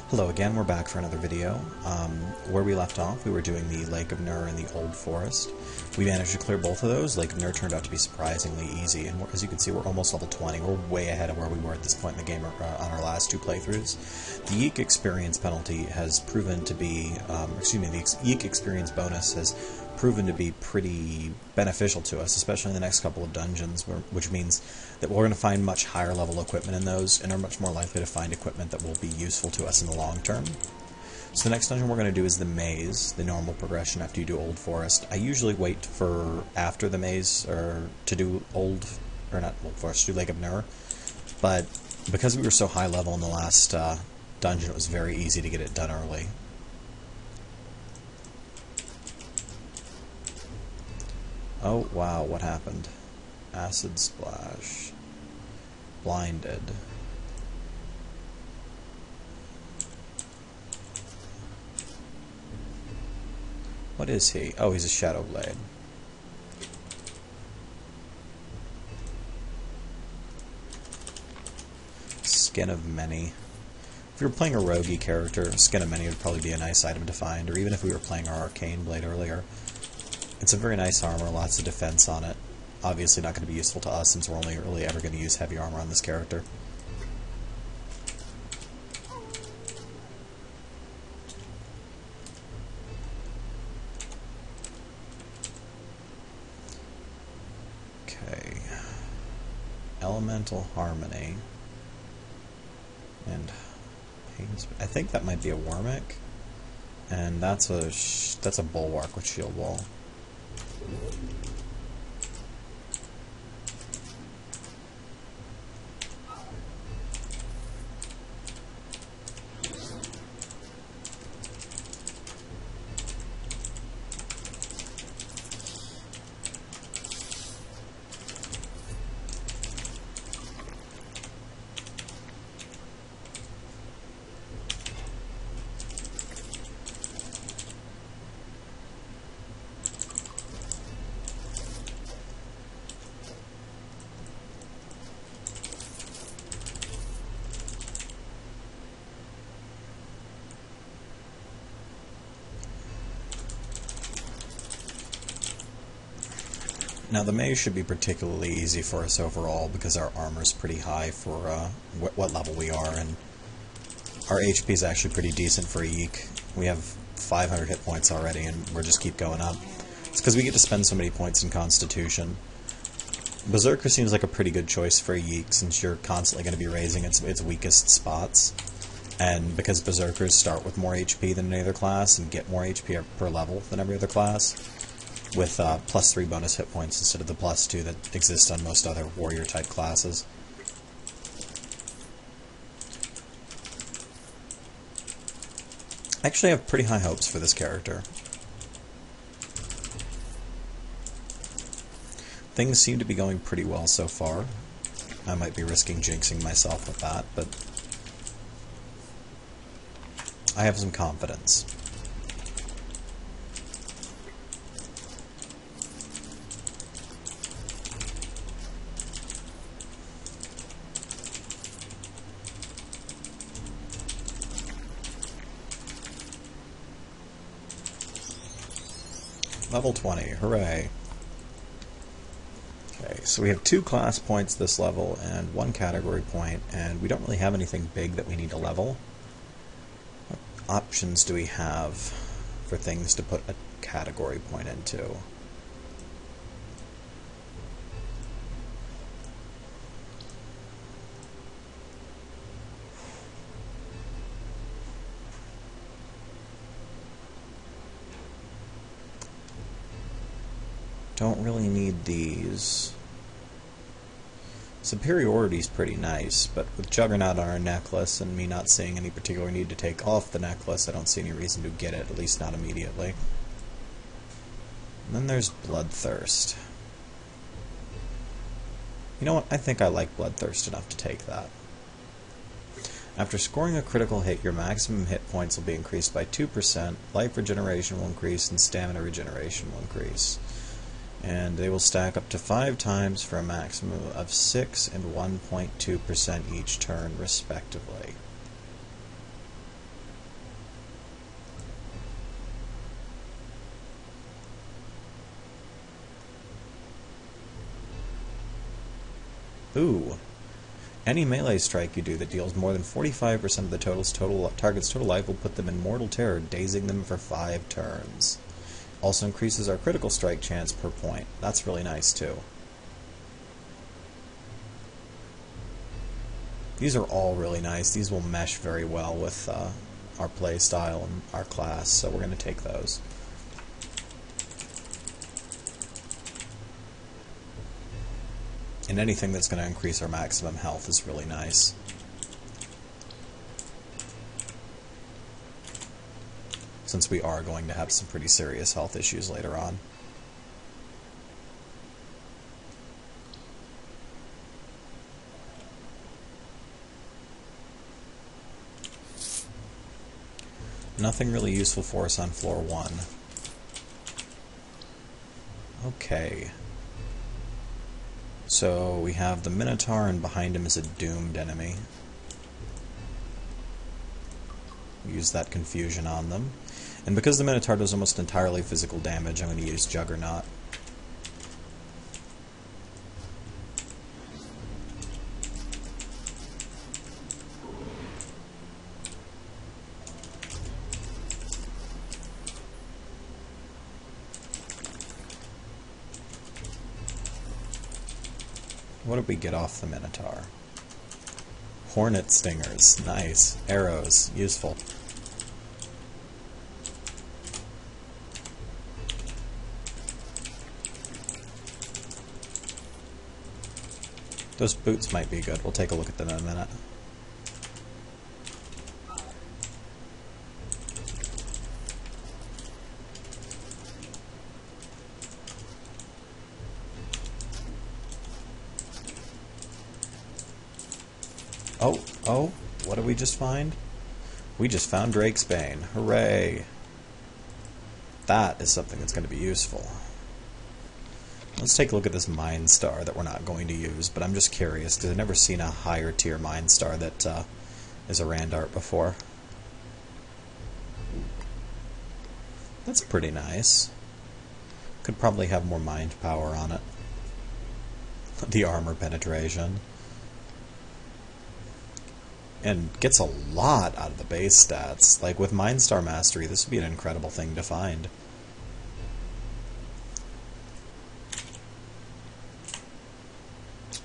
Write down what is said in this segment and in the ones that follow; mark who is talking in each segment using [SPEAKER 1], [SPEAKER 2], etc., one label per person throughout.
[SPEAKER 1] Hello again, we're back for another video. Where we left off, we were doing the Lake of Nur and the Old Forest. We managed to clear both of those. Lake of Nur turned out to be surprisingly easy, and as you can see, we're almost level 20. We're way ahead of where we were at this point in the game on our last two playthroughs. The Yeek experience penalty has proven to be, the Yeek experience bonus has proven to be pretty beneficial to us, especially in the next couple of dungeons, which means that we're going to find much higher level equipment in those, and are much more likely to find equipment that will be useful to us in the long term. So the next dungeon we're going to do is the Maze, the normal progression after you do Old Forest. I usually wait for after the Maze, or to do not Old Forest, to do Lake of Nur, but because we were so high level in the last dungeon, it was very easy to get it done early. Oh, wow, what happened? Acid splash. Blinded. What is he? Oh, he's a Shadow Blade. Skin of Many. If we were playing a roguey character, Skin of Many would probably be a nice item to find, or even if we were playing our Arcane Blade earlier. It's a very nice armor, lots of defense on it. Obviously not going to be useful to us since we're only really ever going to use heavy armor on this character. Okay. Elemental Harmony. And I think that might be a Wormic. And that's a Bulwark with Shield Wall. Now the Maze should be particularly easy for us overall because our armor's pretty high for what level we are, and our HP is actually pretty decent for a Yeek. We have 500 hit points already and we're just keep going up. It's because we get to spend so many points in Constitution. Berserker seems like a pretty good choice for a Yeek since you're constantly going to be raising its weakest spots. And because Berserkers start with more HP than any other class and get more HP per level than every other class, with +3 bonus hit points instead of the +2 that exists on most other warrior-type classes. I actually have pretty high hopes for this character. Things seem to be going pretty well so far. I might be risking jinxing myself with that, but I have some confidence. Level 20, hooray. Okay, so we have 2 class points this level and 1 category point, and we don't really have anything big that we need to level. What options do we have for things to put a category point into? Don't really need these. Superiority's pretty nice, but with Juggernaut on our necklace and me not seeing any particular need to take off the necklace, I don't see any reason to get it, at least not immediately. And then there's Bloodthirst. You know what? I think I like Bloodthirst enough to take that. After scoring a critical hit, your maximum hit points will be increased by 2%, life regeneration will increase, and stamina regeneration will increase. And they will stack up to 5 times for a maximum of 6 and 1.2% each turn, respectively. Ooh. Any melee strike you do that deals more than 45% of the target's total life will put them in mortal terror, dazing them for 5 turns. Also increases our critical strike chance per point. That's really nice too. These are all really nice. These will mesh very well with our play style and our class, so we're going to take those. And anything that's going to increase our maximum health is really nice. Since we are going to have some pretty serious health issues later on. Nothing really useful for us on floor 1. Okay. So we have the Minotaur, and behind him is a doomed enemy. Use that confusion on them. And because the Minotaur does almost entirely physical damage, I'm going to use Juggernaut. What did we get off the Minotaur? Hornet stingers. Nice. Arrows. Useful. Those boots might be good. We'll take a look at them in a minute. Oh, what did we just find? We just found Drake's Bane. Hooray! That is something that's going to be useful. Let's take a look at this Mind Star that we're not going to use, but I'm just curious, because I've never seen a higher tier Mind Star that is a Randart before. That's pretty nice. Could probably have more mind power on it. The armor penetration. And gets a lot out of the base stats. Like, with Mind Star Mastery, this would be an incredible thing to find.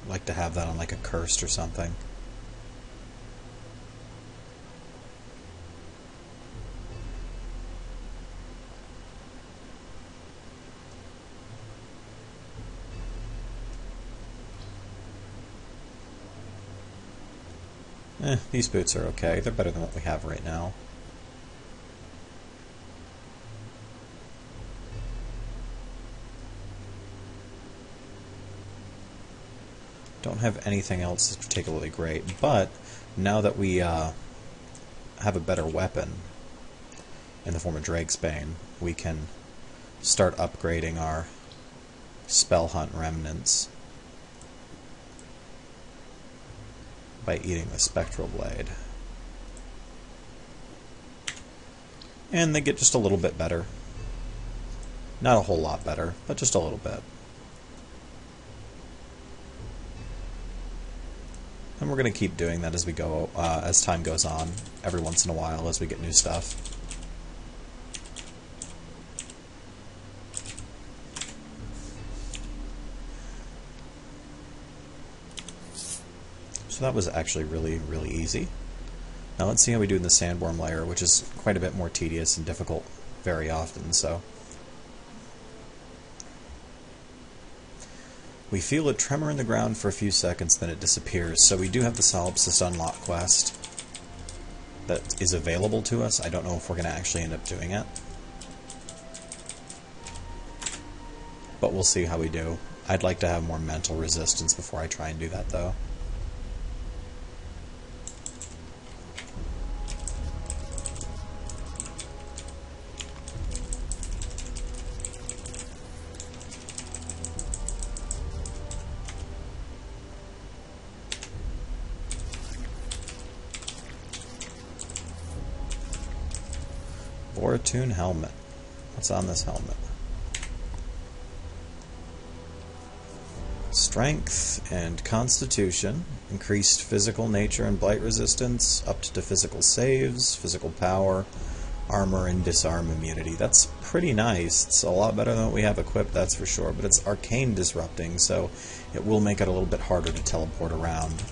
[SPEAKER 1] I'd like to have that on, like, a Cursed or something. These boots are okay. They're better than what we have right now. Don't have anything else that's particularly great, but now that we have a better weapon in the form of Drake's Bane, we can start upgrading our Spell Hunt remnants by eating the Spectral Blade. And they get just a little bit better. Not a whole lot better, but just a little bit. And we're going to keep doing that as we go, as time goes on, every once in a while as we get new stuff. So that was actually really, really easy. Now let's see how we do in the Sandworm Lair, which is quite a bit more tedious and difficult very often, so. We feel a tremor in the ground for a few seconds, then it disappears. So we do have the Solipsist Unlock quest that is available to us. I don't know if we're going to actually end up doing it. But we'll see how we do. I'd like to have more mental resistance before I try and do that, though. Boratune helmet. What's on this helmet? Strength and Constitution, increased physical nature and blight resistance, up to physical saves, physical power, armor, and disarm immunity. That's pretty nice. It's a lot better than what we have equipped, that's for sure, but it's arcane disrupting, so it will make it a little bit harder to teleport around.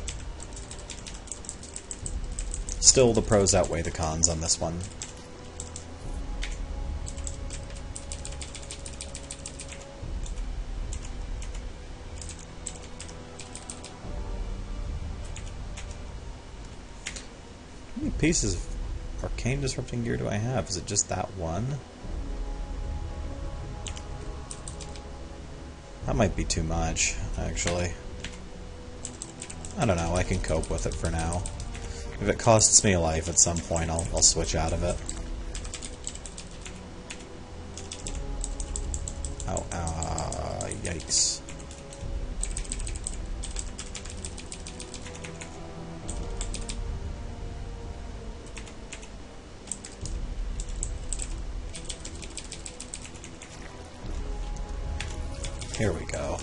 [SPEAKER 1] Still, the pros outweigh the cons on this one. How many pieces of arcane disrupting gear do I have? Is it just that one? That might be too much, actually. I don't know, I can cope with it for now. If it costs me a life at some point, I'll switch out of it. Oh, yikes. Here we go.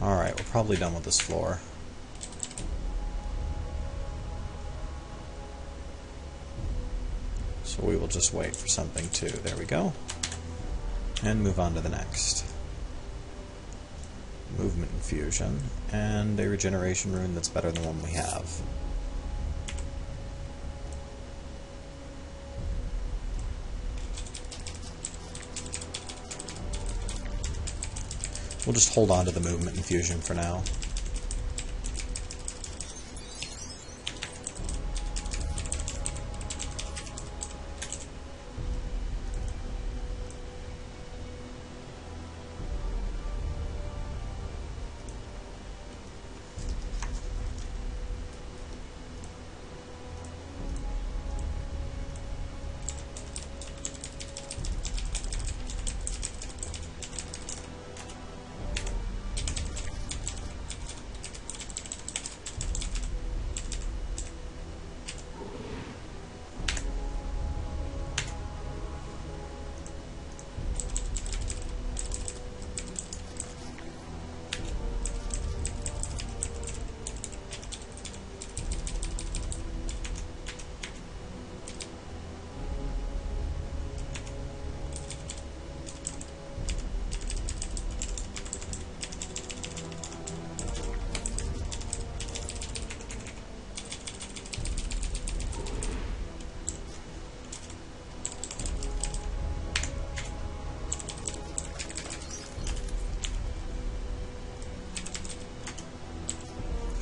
[SPEAKER 1] Alright, we're probably done with this floor. So we will just wait for something to... There we go. And move on to the next. Movement Infusion. And a regeneration rune that's better than the one we have. We'll just hold on to the movement infusion for now.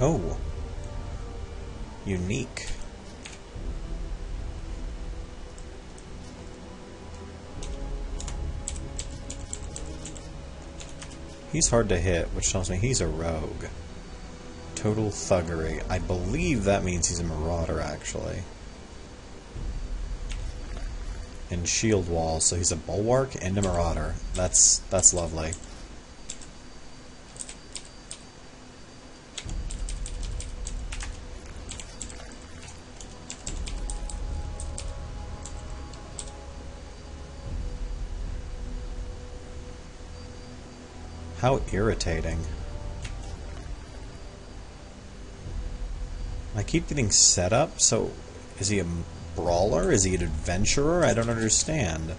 [SPEAKER 1] Oh. Unique. He's hard to hit, which tells me he's a rogue. Total thuggery. I believe that means he's a marauder, actually. And shield wall, so he's a bulwark and a marauder. That's lovely. How irritating. I keep getting set up, so is he a brawler? Is he an adventurer? I don't understand.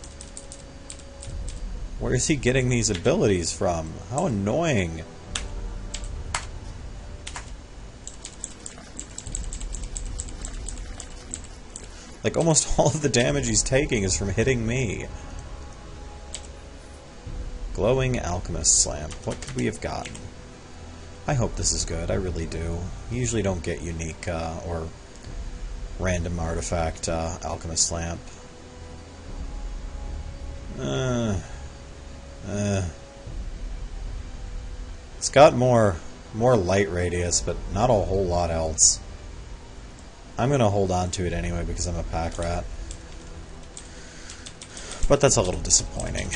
[SPEAKER 1] Where is he getting these abilities from? How annoying. Like, almost all of the damage he's taking is from hitting me. Glowing Alchemist Lamp. What could we have gotten? I hope this is good. I really do. You usually don't get unique or random artifact Alchemist Lamp. It's got more light radius, but not a whole lot else. I'm gonna hold on to it anyway because I'm a pack rat. But that's a little disappointing.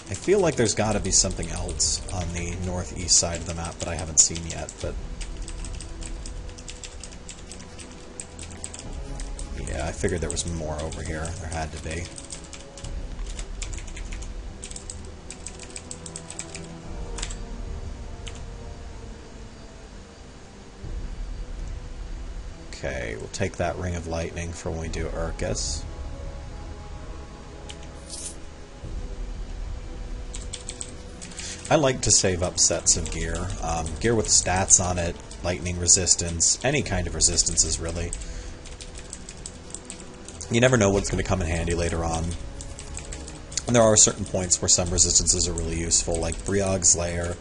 [SPEAKER 1] I feel like there's got to be something else on the northeast side of the map that I haven't seen yet, but yeah, I figured there was more over here. There had to be. Okay, we'll take that Ring of Lightning for when we do Urkus. I like to save up sets of gear. Gear with stats on it, lightning resistance, any kind of resistances really. You never know what's going to come in handy later on. And there are certain points where some resistances are really useful, like Maj'Eyal's Lair.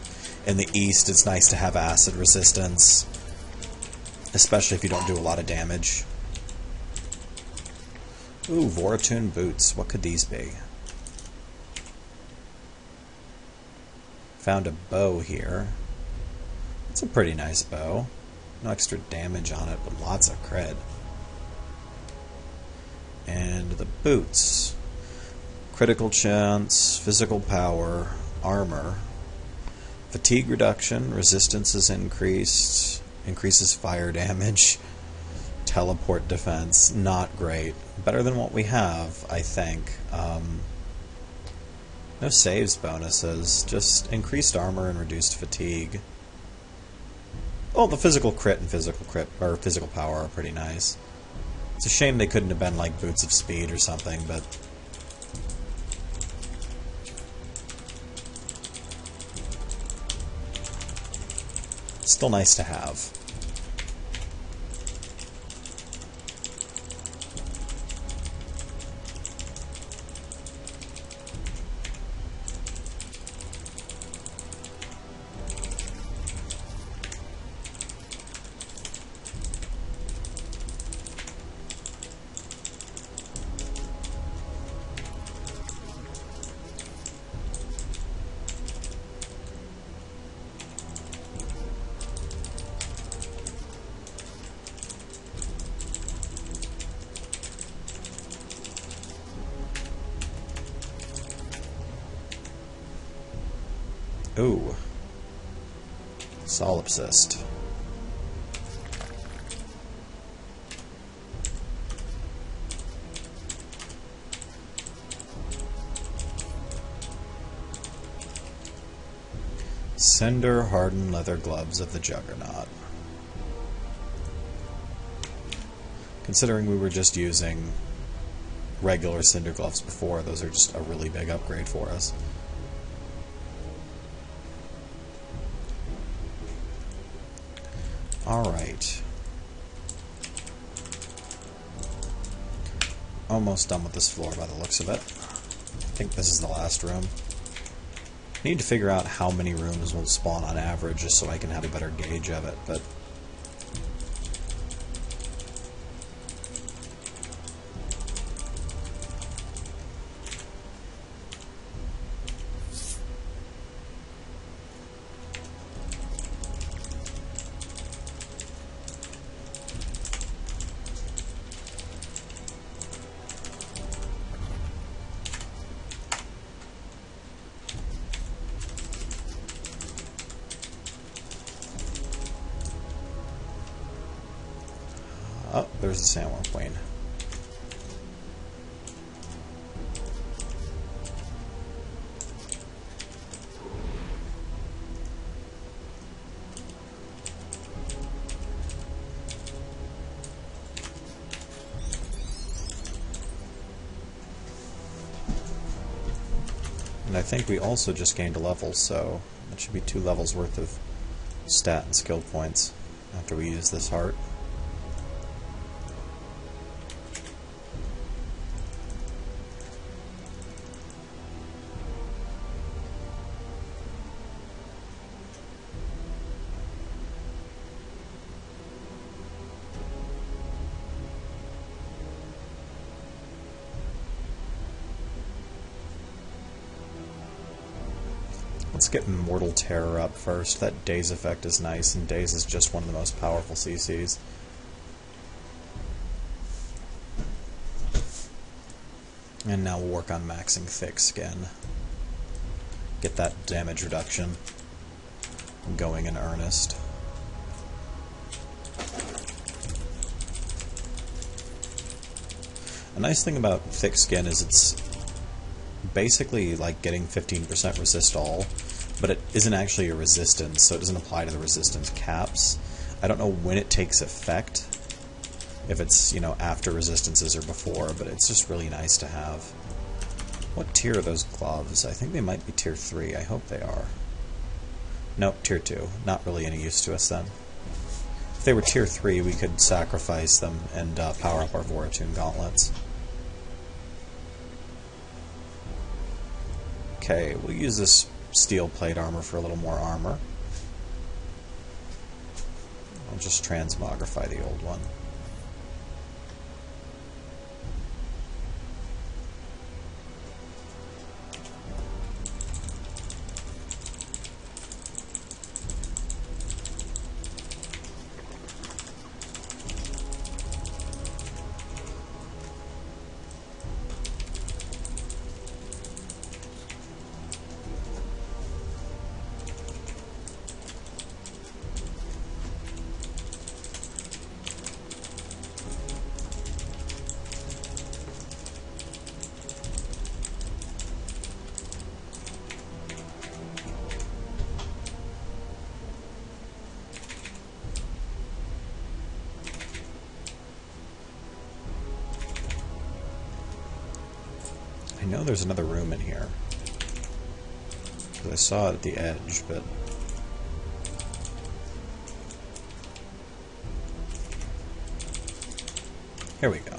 [SPEAKER 1] In the east, it's nice to have acid resistance, especially if you don't do a lot of damage. Ooh, Voratune boots. What could these be? Found a bow here. It's a pretty nice bow. No extra damage on it, but lots of cred. And the boots. Critical chance, physical power, armor. Fatigue reduction, resistance is increased, increases fire damage. Teleport defense, not great. Better than what we have, I think. No saves bonuses, just increased armor and reduced fatigue. Oh, the physical crit and physical power are pretty nice. It's a shame they couldn't have been like Boots of Speed or something, but still nice to have. Ooh. Solipsist. Cinder hardened leather gloves of the Juggernaut. Considering we were just using regular cinder gloves before, those are just a really big upgrade for us. Alright. Almost done with this floor by the looks of it. I think this is the last room. I need to figure out how many rooms will spawn on average just so I can have a better gauge of it, but oh, there's the Sandworm Queen. And I think we also just gained a level, so that should be 2 levels worth of stat and skill points after we use this heart. Let's get Mortal Terror up first. That Daze effect is nice, and Daze is just one of the most powerful CCs. And now we'll work on maxing Thick Skin. Get that damage reduction going in earnest. A nice thing about Thick Skin is it's basically like getting 15% resist all, but it isn't actually a resistance, so it doesn't apply to the resistance caps. I don't know when it takes effect, if it's, you know, after resistances or before, but it's just really nice to have. What tier are those gloves? I think they might be tier 3. I hope they are. Nope, tier 2. Not really any use to us then. If they were tier 3, we could sacrifice them and power up our Voratune gauntlets. Okay, we'll use this steel plate armor for a little more armor. I'll just transmogrify the old one. I know there's another room in here. I saw it at the edge, but... Here we go.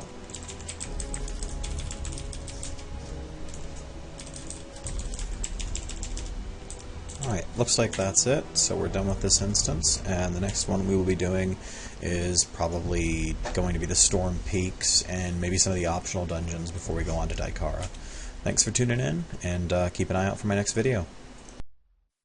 [SPEAKER 1] Alright, looks like that's it. So we're done with this instance, and the next one we will be doing is probably going to be the Storm Peaks and maybe some of the optional dungeons before we go on to Daikara. Thanks for tuning in, and keep an eye out for my next video.